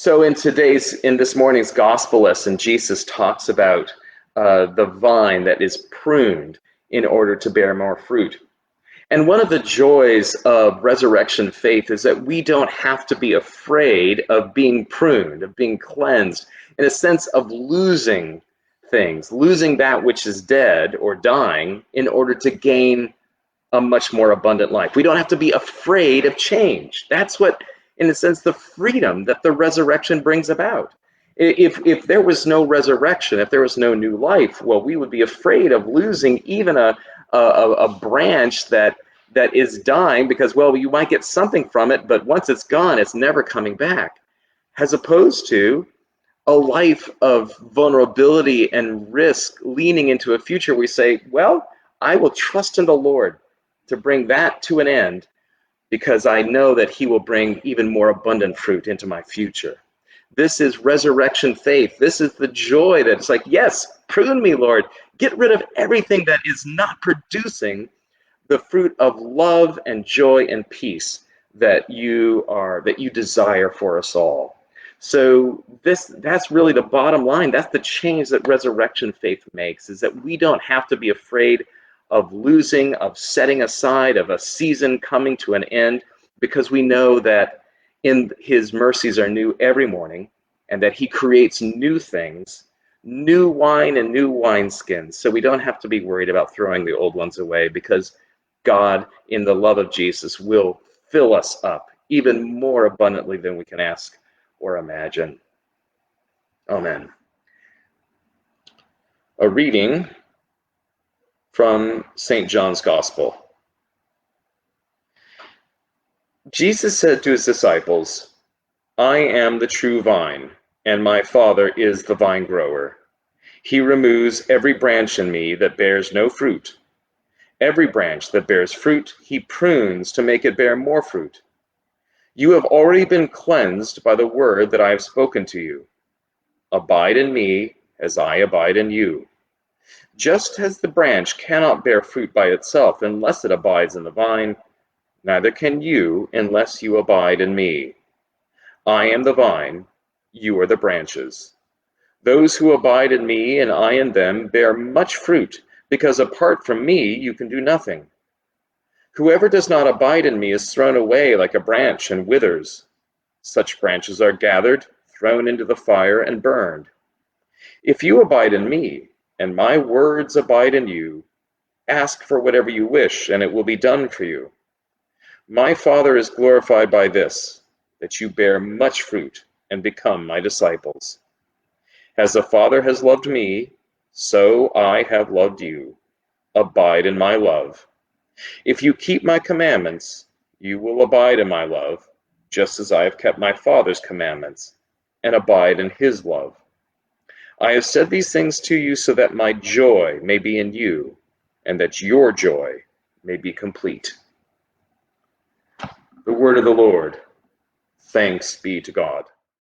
So in this morning's gospel lesson, Jesus talks about the vine that is pruned in order to bear more fruit. And one of the joys of resurrection faith is that we don't have to be afraid of being pruned, of being cleansed, in a sense of losing things, losing that which is dead or dying in order to gain a much more abundant life. We don't have to be afraid of change. That's what, in a sense, the freedom that the resurrection brings about. If there was no resurrection, if there was no new life, well, we would be afraid of losing even a branch that is dying because, well, you might get something from it, but once it's gone, it's never coming back. As opposed to a life of vulnerability and risk leaning into a future, we say, well, I will trust in the Lord to bring that to an end because I know that he will bring even more abundant fruit into my future. This is resurrection faith. This is the joy that it's like, yes, prune me, Lord. Get rid of everything that is not producing the fruit of love and joy and peace that you desire for us all. So that's really the bottom line. That's the change that resurrection faith makes, is that we don't have to be afraid of losing, of setting aside, of a season coming to an end, because we know that in his mercies are new every morning, and that he creates new things, new wine and new wineskins. So we don't have to be worried about throwing the old ones away, because God, in the love of Jesus, will fill us up even more abundantly than we can ask or imagine. Amen. A reading from St. John's Gospel. Jesus said to his disciples, "I am the true vine, and my Father is the vine grower. He removes every branch in me that bears no fruit. Every branch that bears fruit, he prunes to make it bear more fruit. You have already been cleansed by the word that I have spoken to you. Abide in me as I abide in you. Just as the branch cannot bear fruit by itself unless it abides in the vine, neither can you unless you abide in me. I am the vine, you are the branches. Those who abide in me and I in them bear much fruit, because apart from me you can do nothing. Whoever does not abide in me is thrown away like a branch and withers. Such branches are gathered, thrown into the fire, and burned. If you abide in me, and my words abide in you, ask for whatever you wish, and it will be done for you. My Father is glorified by this, that you bear much fruit and become my disciples. As the Father has loved me, so I have loved you. Abide in my love. If you keep my commandments, you will abide in my love, just as I have kept my Father's commandments, and abide in his love. I have said these things to you so that my joy may be in you, and that your joy may be complete." The word of the Lord. Thanks be to God.